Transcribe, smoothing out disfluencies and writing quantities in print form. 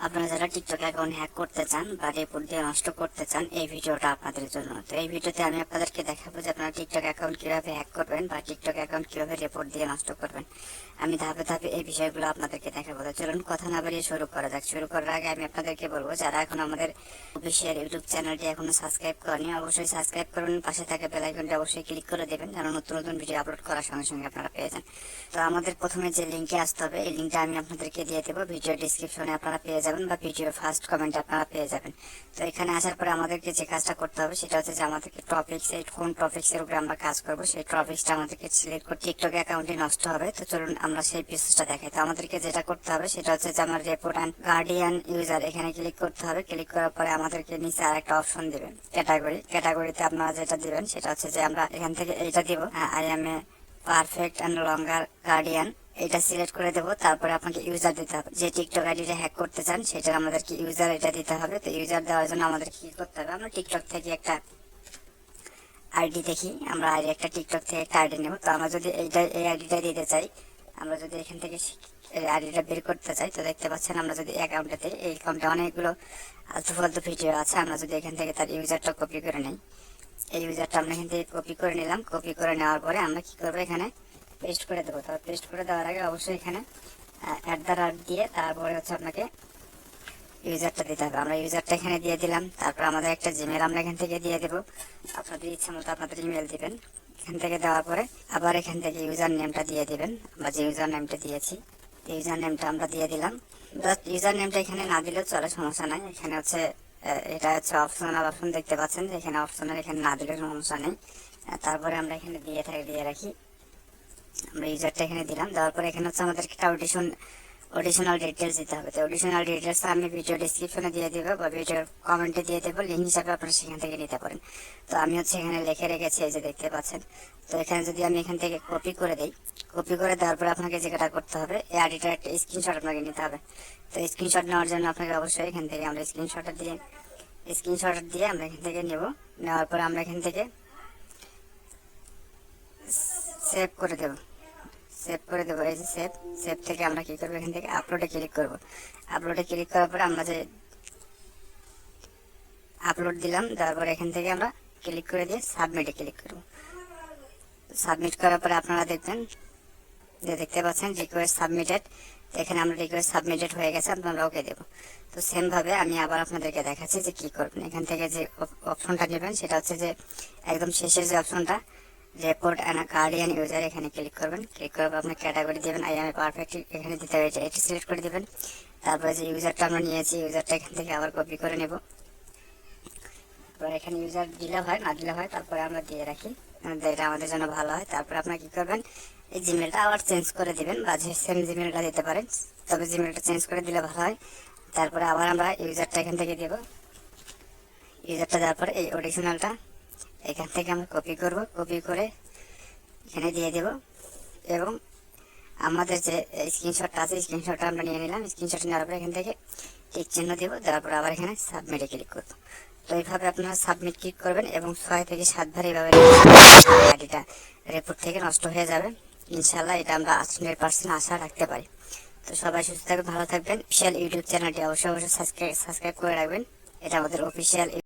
আপনারা যারা TikTok account hack করতে চান বা রিপোর্ট দিয়ে নষ্ট করতে চান, এই ভিডিওটা আপনাদের জন্য। তো এই ভিডিওতে আমি আপনাদেরকে দেখাবো যে আপনারা টিকটক অ্যাকাউন্ট কিভাবে হ্যাক করবেন বা টিকটক অ্যাকাউন্ট কিভাবে রিপোর্ট দিয়ে নষ্ট করবেন। আমি ধাপে ধাপে এই বিষয়গুলো আপনাদেরকে দেখাবো। তো চলুন কথা না বাড়িয়ে শুরু করা যাক। শুরু করার আগে আমি আপনাদেরকে বলবো, যারা এখন আমাদের অফিসিয়াল ইউটিউব চ্যানেলটি এখনো সাবস্ক্রাইব করেনি, অবশ্যই সাবস্ক্রাইব করুন। পাশে থাকা বেল আইকনটি অবশ্যই ক্লিক করে দেবেন, যেন নতুন নতুন ভিডিও আপলোড করার সঙ্গে সঙ্গে আপনারা পেয়ে যান। তো আমাদের প্রথমে যে লিঙ্কে আসতে হবে, এই লিঙ্কটা আমি আপনাদেরকে দিয়ে দেবো। ভিডিও ডিসক্রিপশনে আপনারা পেয়ে যাবেন বা ভিডিও ফার্স্ট কমেন্টে আপনারা পেয়ে যাবেন। তো এখানে আসার পরে আমাদেরকে যে কাজটা করতে হবে সেটা হচ্ছে যে আমাদেরকে টপিক্স, এই কোন টপিক্সের উপরে আমরা কাজ করবো সেই টপিক্সটা আমাদেরকে সিলেক্ট করে টিকটক অ্যাকাউন্টে নষ্ট হবে। তো চলুন আমরা সেই প্রসেসটা দেখাই। তো আমাদেরকে যেটা করতে হবে সেটা হচ্ছে যে আমার রিপোর্ট অ্যান্ড গার্ডিয়ান ইউজার, এখানে ক্লিক করতে হবে। ক্লিক করার পরে আমাদেরকে নিচে আরেকটা অপশন দিবেন, ক্যাটাগরিতে আপনারা যেটা দিবেন সেটা হচ্ছে যে আমরা এখান থেকে এইটা দিব, I M A perfect and longer guardian. এটা সিলেক্ট করে দেবো। তারপরে আপনাকে ইউজার দিতে হবে, যে টিকটক আইডিটা হ্যাক করতে চান সেটার আমাদেরকে ইউজার এটা দিতে হবে। তো ইউজার দেওয়ার জন্য আমাদের কি করতে হবে, আমরা টিকটক থেকে একটা আইডি দেখি, আমরা একটা টিকটক থেকে একটা আইডি নেব। তো আমরা যদি এই আইডিটা দিতে চাই, আমরা যদি এখান থেকে এই আইডিটা বের করতে চাই, তো দেখতে পাচ্ছেন আমরা যদি এই অ্যাকাউন্টে অনেকগুলো আলতু ফালতু ভিডিও আছে। আমরা যদি এখান থেকে তার ইউজারটা কপি করে নিই, এই ইউজারটা আমরা এখান থেকে কপি করে নিলাম। কপি করে নেওয়ার পরে আমরা কি করবো, এখানে পেস্ট করে দেবো। তবে পেস্ট করে দেওয়ার আগে অবশ্যই এখানে @ দিয়ে তারপরে হচ্ছে আপনাকে ইউজারটা দিতে হবে। আমরা ইউজারটা এখানে দিয়ে দিলাম। তারপর আমাদের একটা জিমেল আমরা এখান থেকে দিয়ে দেবো। আপনাদের ইচ্ছা মতো আপনাদের ইমেল দিবেন। এখান থেকে দেওয়ার পরে আবার এখান থেকে ইউজার নেমটা দিয়ে দিবেন। আমরা যে ইউজার নেমটা দিয়েছি ইউজার নেমটা আমরা দিয়ে দিলাম। জাস্ট ইউজার নেমটা এখানে না দিলেও চলে, সমস্যা নাই। এখানে হচ্ছে এটা হচ্ছে অপশনাল অপশন, দেখতে পাচ্ছেন যে এখানে অপশনাল, এখানে না দিলে সমস্যা নেই। তারপরে আমরা এখানে দিয়ে রাখি, আমরা ইউজারটা এখানে দিলাম। দেওয়ার পরে এখানে হচ্ছে আমাদেরকে একটা অডিশনাল ডিটেলস দিতে হবে। তো অডিশনাল ডিটেলস আমি ভিডিও ডিসক্রিপশনে দিয়ে দেবো বা ভিডিওর কমেন্টে দিয়ে দেবো, লিঙ্ক হিসাবে আপনারা সেখান থেকে নিতে পারেন। তো আমি হচ্ছে এখানে লিখে রেখেছি, এই যে দেখতে পাচ্ছেন। তো এখানে যদি আমি এখান থেকে কপি করে দিই, কপি করে দেওয়ার পরে আপনাকে যেটা করতে হবে, এই আইডিটার একটা স্ক্রিনশট আপনাকে নিতে হবে। তো স্ক্রিনশট নেওয়ার জন্য আপনাকে অবশ্যই এখান থেকে আমরা স্ক্রিনশট দিয়ে আমরা এখান থেকে নেওয়ার পরে আমরা এখান থেকে সেভ করে দেবো। এই যে সেভ থেকে আমরা কি করবো, এখান থেকে আপলোডে ক্লিক করব। আপলোডে ক্লিক করার পরে আমরা যে আপলোড দিলাম, তারপর এখান থেকে আমরা ক্লিক করে দিয়ে সাবমিটে ক্লিক করব। সাবমিট করার পরে আপনারা দেখবেন যে দেখতে পাচ্ছেন রিকোয়েস্ট সাবমিটেড। এখানে আমরা রিকোয়েস্ট সাবমিটেড হয়ে গেছে, আপনারা ওকে দেবো। তো সেম ভাবে আমি আবার আপনাদেরকে দেখাচ্ছি যে কি করবেন। এখান থেকে যে অপশনটা নেবেন সেটা হচ্ছে যে একদম শেষের যে অপশনটা, রিপোর্ট অ্যান্ড গার্ডিয়ান ইউজার, এখানে ক্লিক করবেন। ক্লিক করার পর আপনার ক্যাটাগরি দেবেন, আই এম এ পারফেক্ট, এখানে দিতে হবে, এটি সিলেক্ট করে দেবেন। তারপরে যে ইউজারটা আমরা নিয়েছি, ইউজারটা এখান থেকে আবার কপি করে নেব। এবার এখানে ইউজার দিলে হয় না দিলে হয়, তারপরে আমরা দিয়ে রাখি, এটা আমাদের জন্য ভালো হয়। তারপরে আপনারা কি করবেন, এই জিমেলটা আবার চেঞ্জ করে দিবেন, বা যে সেম জিমেলটা দিতে পারেন, তবে জিমেলটা চেঞ্জ করে দিলে ভালো হয়। তারপরে আবার আমরা ইউজারটা এখান থেকে দেব। ইউজারটা দেওয়ার পরে এই অডিশনালটা এখান থেকে আমরা কপি করব, কপি করে এখানে দিয়ে দেব। এবং আমাদের যে স্ক্রিনশটটা আছে, স্ক্রিনশটটা আমরা নিয়ে নিলাম। স্ক্রিনশট নেওয়ার পরে এখান থেকে টিক চিহ্ন দেবো, দেওয়ার পর আবার এখানে সাবমিটে ক্লিক করবো। তো এইভাবে আপনারা সাবমিট ক্লিক করবেন এবং 6 থেকে 7 বার এইভাবে আইডিটা রিপোর্ট থেকে নষ্ট হয়ে যাবে। ইনশাল্লাহ এটা আমরা 100% আশা রাখতে পারি। তো সবাই সুস্থ থাকবেন, ভালো থাকবেন। অফিসিয়াল ইউটিউব চ্যানেলটি অবশ্যই সাবস্ক্রাইব করে রাখবেন। এটা আমাদের অফিসিয়াল